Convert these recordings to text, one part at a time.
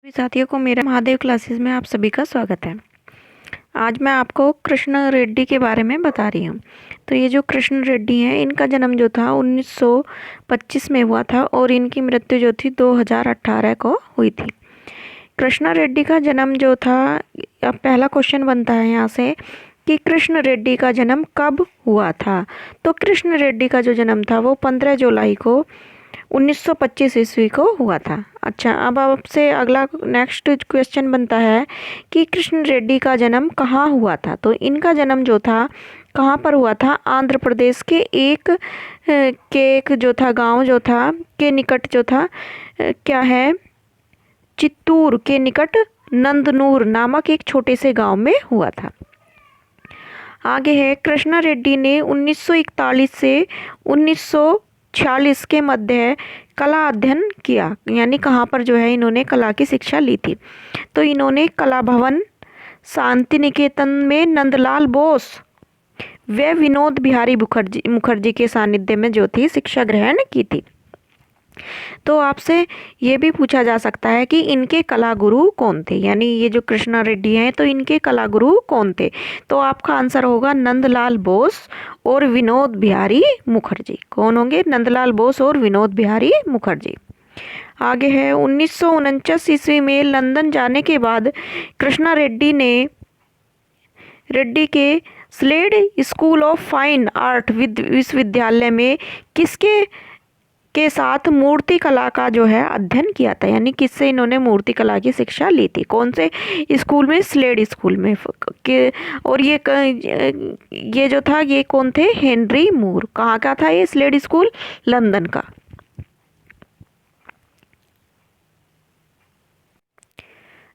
साथियों को मेरे महादेव क्लासेस में आप सभी का स्वागत है। आज मैं आपको कृष्ण रेड्डी के बारे में बता रही हूँ। तो ये जो कृष्ण रेड्डी हैं, इनका जन्म जो था 1925 में हुआ था और इनकी मृत्यु जो थी 2018 को हुई थी। कृष्ण रेड्डी का जन्म जो था, अब पहला क्वेश्चन बनता है यहाँ से कि कृष्ण रेड्डी का जन्म कब हुआ था। तो कृष्ण रेड्डी का जो जन्म था वो 15 जुलाई को 1925 ईस्वी को हुआ था। अच्छा, अब आपसे अगला नेक्स्ट क्वेश्चन बनता है कि कृष्ण रेड्डी का जन्म कहाँ हुआ था। तो इनका जन्म जो था कहाँ पर हुआ था, आंध्र प्रदेश के एक जो था गांव जो था के निकट जो था क्या है, चित्तूर के निकट नंदनूर नामक एक छोटे से गांव में हुआ था। आगे है, कृष्णा रेड्डी ने 1941 से 1946 के मध्य कला अध्ययन किया, यानी कहाँ पर जो है इन्होंने कला की शिक्षा ली थी। तो इन्होंने कला भवन शांति निकेतन में नंदलाल बोस व विनोद बिहारी मुखर्जी के सानिध्य में जो थी शिक्षा ग्रहण की थी। तो आपसे ये भी पूछा जा सकता है कि इनके कला गुरु कौन थे, यानी ये जो कृष्णा रेड्डी हैं तो इनके कला गुरु कौन थे। तो आपका आंसर होगा नंदलाल बोस और विनोद बिहारी मुखर्जी। कौन होंगे? नंदलाल बोस और विनोद बिहारी मुखर्जी। आगे है, 1949 ईस्वी में लंदन जाने के बाद कृष्णा रेड्डी के Slade School of Fine Art विश्वविद्यालय में किसके साथ मूर्ति कला का जो है अध्ययन किया था, यानी किससे इन्होंने मूर्ति कला की शिक्षा ली थी। कौन से स्कूल में? स्लेड स्कूल में और ये जो था ये कौन थे? हेनरी मूर। कहाँ का था ये स्लेड स्कूल? लंदन का।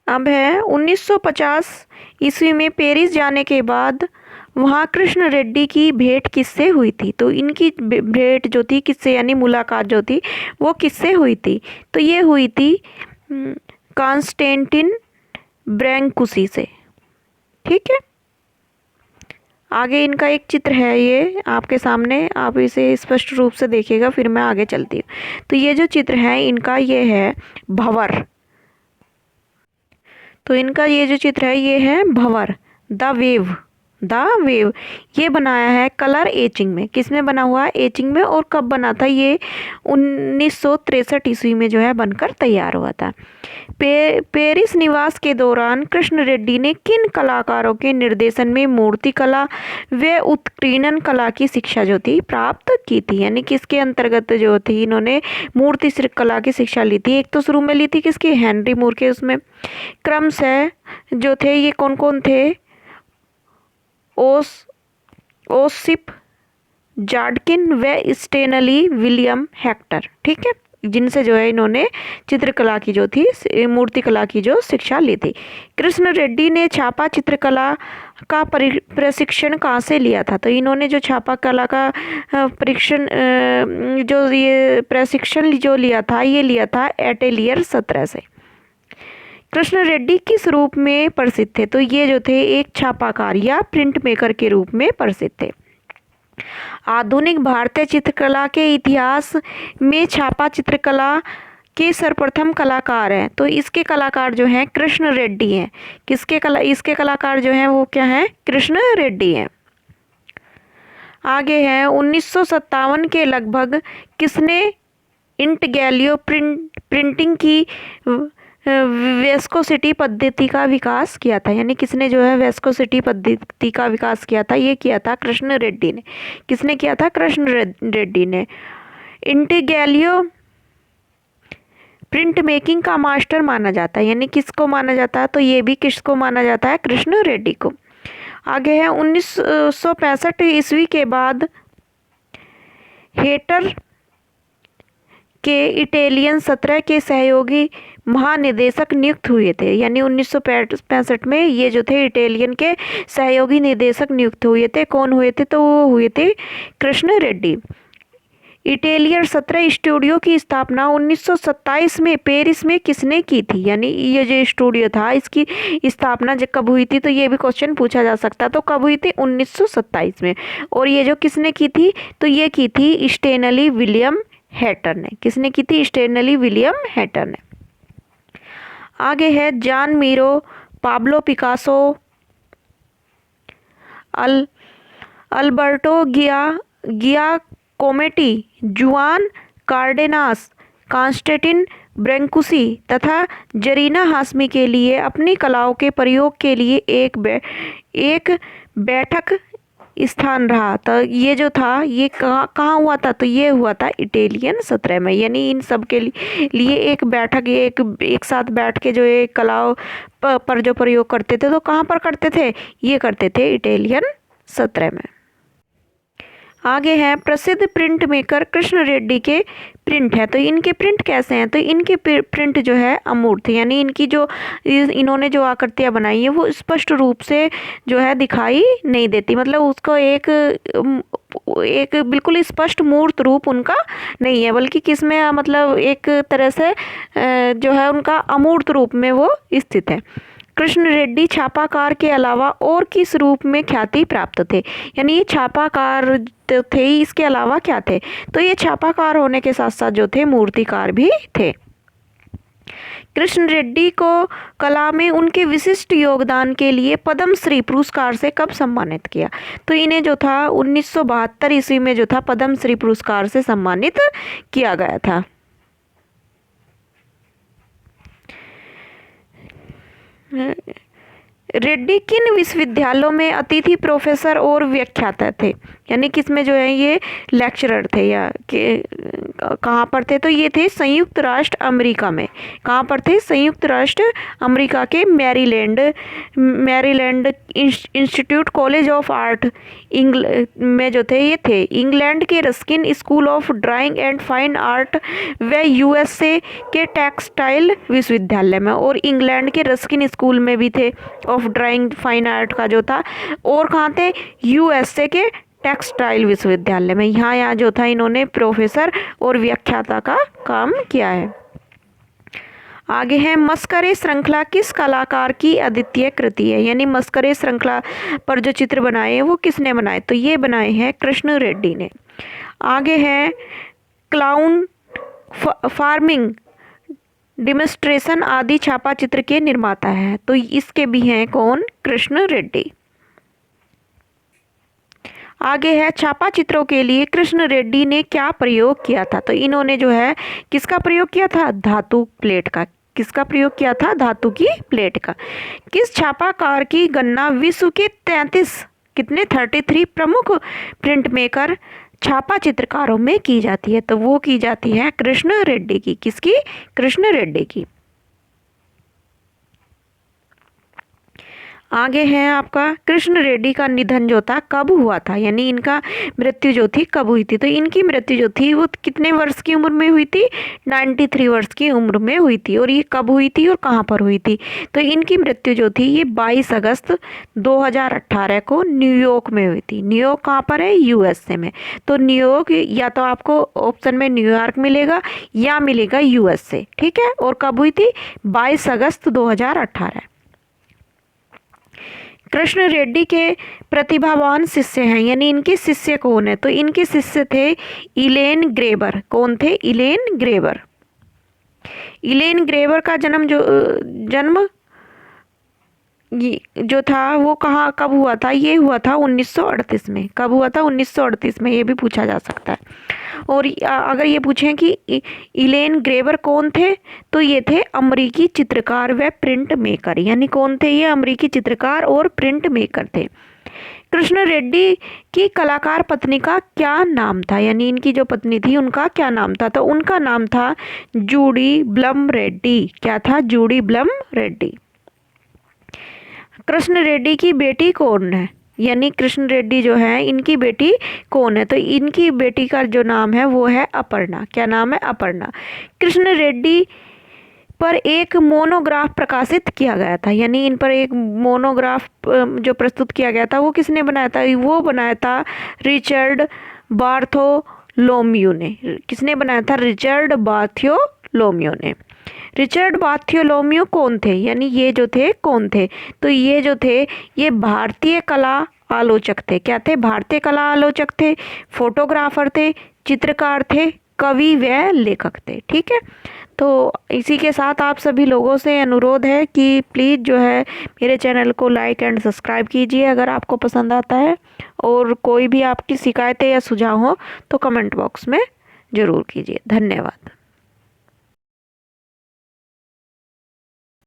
अब है, 1950 ईस्वी में पेरिस जाने के बाद वहाँ कृष्ण रेड्डी की भेंट किससे हुई थी। तो इनकी भेंट जो थी किससे, यानी मुलाकात जो थी वो किससे हुई थी। तो ये हुई थी कॉन्स्टेंटिन ब्रैंकुसी से। ठीक है, आगे इनका एक चित्र है, ये आपके सामने, आप इसे स्पष्ट रूप से देखिएगा फिर मैं आगे चलती हूँ। तो ये जो चित्र है इनका, ये है भंवर। तो इनका ये जो चित्र है ये है भंवर, द वेव। ये बनाया है कलर एचिंग में। किसमें बना हुआ है? एचिंग में। और कब बना था ये? 1963 ईस्वी में जो है बनकर तैयार हुआ था। पेरिस निवास के दौरान कृष्ण रेड्डी ने किन कलाकारों के निर्देशन में मूर्ति कला व उत्कीर्णन कला की शिक्षा जो थी प्राप्त की थी, यानी किसके अंतर्गत जो थी इन्होंने मूर्ति कला की शिक्षा ली थी। एक तो शुरू में ली थी किसकी? हेनरी मूर के। उसमें क्रमशः जो थे ये कौन कौन थे? ओसिप जार्डकिन व स्टेनली विलियम हेक्टर। ठीक है, जिनसे जो है इन्होंने चित्रकला की जो थी मूर्ति कला की जो शिक्षा ली थी। कृष्ण रेड्डी ने छापा चित्रकला का प्रशिक्षण कहाँ से लिया था। तो इन्होंने जो छापा कला का प्रशिक्षण जो लिया था ये लिया था एटेलियर 17 से। कृष्ण रेड्डी किस रूप में प्रसिद्ध थे। तो ये जो थे एक छापाकार या प्रिंट मेकर के रूप में प्रसिद्ध थे। आधुनिक भारतीय चित्रकला के इतिहास में छापा चित्रकला के सर्वप्रथम कलाकार हैं। तो इसके कलाकार जो हैं कृष्ण रेड्डी हैं। इसके कलाकार जो हैं वो क्या हैं? कृष्ण रेड्डी हैं। आगे है, 1957 के लगभग किसने इंटगैलियो प्रिंटिंग की वेस्कोसिटी पद्धति का विकास किया था, यानी किसने जो है वेस्कोसिटी पद्धति का विकास किया था? ये किया था कृष्ण रेड्डी ने। किसने किया था? कृष्ण रेड्डी ने। इंटीगैलियो प्रिंट मेकिंग का मास्टर माना जाता है, यानी किसको माना जाता है? तो ये भी किसको माना जाता है? कृष्ण रेड्डी को। आगे है, 1965 ईस्वी के बाद हेटर के इटालियन 17 के सहयोगी महानिदेशक नियुक्त हुए थे, यानी 1965 में ये जो थे इटालियन के सहयोगी निदेशक नियुक्त हुए थे। कौन हुए थे? तो वो हुए थे कृष्ण रेड्डी। इटालियर 17 स्टूडियो की स्थापना 1927 में पेरिस में किसने की थी, यानी ये जो स्टूडियो था इसकी स्थापना जब कब हुई थी। तो ये भी क्वेश्चन पूछा जा सकता। तो कब हुई थी? 1927 में। और ये जो किसने की थी? तो ये की थी स्टेनली विलियम हैटर ने। किसने की थी? स्टेनली विलियम हैटर ने। आगे है जान मीरो, पाब्लो पिकासो, अल्बर्टो गियाकोमेटी, जुआन कार्डेनास, कॉन्स्टेंटिन ब्रैंकुसी तथा जरीना हाशमी के लिए अपनी कलाओं के प्रयोग के लिए एक बैठक स्थान रहा। तो ये जो था ये कहाँ हुआ था, तो ये हुआ था इटालियन सत्रह में। यानी इन सब के लिए एक बैठक, एक साथ बैठ के जो ये कलाओं पर जो प्रयोग करते थे, तो कहाँ पर करते थे, ये करते थे इटालियन सत्रह में। आगे हैं प्रसिद्ध प्रिंट मेकर कृष्ण रेड्डी के प्रिंट है। तो इनके प्रिंट कैसे हैं, तो इनके प्रिंट जो है अमूर्त, यानी इनकी जो इन्होंने जो आकृतियाँ बनाई है वो स्पष्ट रूप से जो है दिखाई नहीं देती, मतलब उसको एक बिल्कुल स्पष्ट मूर्त रूप उनका नहीं है, बल्कि किसमें मतलब एक तरह से जो है उनका अमूर्त रूप में वो स्थित है। कृष्ण रेड्डी छापाकार के अलावा और किस रूप में ख्याति प्राप्त थे, यानी ये छापाकार तो थे ही, इसके अलावा क्या थे, तो ये छापाकार होने के साथ साथ जो थे मूर्तिकार भी थे। कृष्ण रेड्डी को कला में उनके विशिष्ट योगदान के लिए पद्मश्री पुरस्कार से कब सम्मानित किया, तो इन्हें जो था 1972 ईस्वी में जो था पद्मश्री पुरस्कार से सम्मानित किया गया था। रेड्डी किन विश्वविद्यालयों में अतिथि प्रोफेसर और व्याख्याता थे, यानी किसमें जो है ये लेक्चरर थे या कहाँ पर थे, तो ये थे संयुक्त राष्ट्र अमेरिका में। कहाँ पर थे, संयुक्त राष्ट्र अमेरिका के Maryland institute college of art में जो थे ये थे। इंग्लैंड के Ruskin school of drawing and fine art व यूएसए के टेक्सटाइल विश्वविद्यालय में, और इंग्लैंड के रस्किन स्कूल में भी थे ऑफ ड्राइंग फाइन आर्ट का जो था, और कहाँ थे, यूएसए के टेक्सटाइल विश्वविद्यालय में। यहाँ जो था इन्होंने प्रोफेसर और व्याख्याता का काम किया है। आगे है मस्करे श्रृंखला किस कलाकार की अद्वितीय कृति है, यानी मस्करे श्रृंखला पर जो चित्र बनाए हैं वो किसने बनाए, तो ये बनाए हैं कृष्ण रेड्डी ने। आगे है क्लाउन, फार्मिंग, डिमोन्स्ट्रेशन आदि छापा चित्र के निर्माता है, तो इसके भी हैं कौन, कृष्ण रेड्डी। आगे है छापा चित्रों के लिए कृष्ण रेड्डी ने क्या प्रयोग किया था, तो इन्होंने जो है किसका प्रयोग किया था, धातु प्लेट का। किसका प्रयोग किया था, धातु की प्लेट का। किस छापाकार की गणना विश्व के 33 प्रमुख प्रिंट मेकर छापा चित्रकारों में की जाती है, तो वो की जाती है कृष्ण रेड्डी की। किसकी, कृष्ण रेड्डी की। आगे है आपका कृष्ण रेड्डी का निधन जो था कब हुआ था, यानी इनका मृत्यु जो थी कब हुई थी, तो इनकी मृत्यु जो थी वो कितने वर्ष की उम्र में हुई थी, 93 वर्ष की उम्र में हुई थी। और ये कब हुई थी और कहाँ पर हुई थी, तो इनकी मृत्यु जो थी ये 22 अगस्त 2018 को न्यूयॉर्क में हुई थी। न्यूयॉर्क कहाँ पर है, यूएसए में। तो न्यूयॉर्क या तो आपको ऑप्शन में न्यूयॉर्क मिलेगा या मिलेगा यूएसए, ठीक है। और कब हुई थी, 22 अगस्त 2018। कृष्ण रेड्डी के प्रतिभावान शिष्य हैं, यानी इनके शिष्य कौन है, तो इनके शिष्य थे इलेन ग्रेबर। कौन थे, इलेन ग्रेबर। इलेन ग्रेबर का जन्म जो था वो कब हुआ था, ये हुआ था 1938 में। कब हुआ था, 1938 में, ये भी पूछा जा सकता है। और अगर ये पूछें कि इलेन ग्रेबर कौन थे, तो ये थे अमेरिकी चित्रकार व प्रिंट मेकर, यानी कौन थे ये, अमेरिकी चित्रकार और प्रिंट मेकर थे। कृष्ण रेड्डी की कलाकार पत्नी का क्या नाम था, यानी इनकी जो पत्नी थी उनका क्या नाम था, तो उनका नाम था जूडी ब्लम रेड्डी। क्या था, जूडी ब्लम रेड्डी। कृष्ण रेड्डी की बेटी कौन है, यानी कृष्ण रेड्डी जो है इनकी बेटी कौन है, तो इनकी बेटी का जो नाम है वो है अपर्णा। क्या नाम है, अपर्णा। कृष्ण रेड्डी पर एक मोनोग्राफ प्रकाशित किया गया था, यानी इन पर एक मोनोग्राफ जो प्रस्तुत किया गया था वो किसने बनाया था, वो बनाया था रिचर्ड बार्थोलोम्यू ने। किसने बनाया था, रिचर्ड बार्थोलोम्यू ने। रिचर्ड बार्थोलोम्यू कौन थे, यानी ये जो थे कौन थे, तो ये जो थे ये भारतीय कला आलोचक थे। क्या थे, भारतीय कला आलोचक थे, फोटोग्राफर थे, चित्रकार थे, कवि व लेखक थे। ठीक है, तो इसी के साथ आप सभी लोगों से अनुरोध है कि प्लीज़ जो है मेरे चैनल को लाइक एंड सब्सक्राइब कीजिए अगर आपको पसंद आता है, और कोई भी आपकी शिकायतें या सुझाव हो तो कमेंट बॉक्स में ज़रूर कीजिए। धन्यवाद।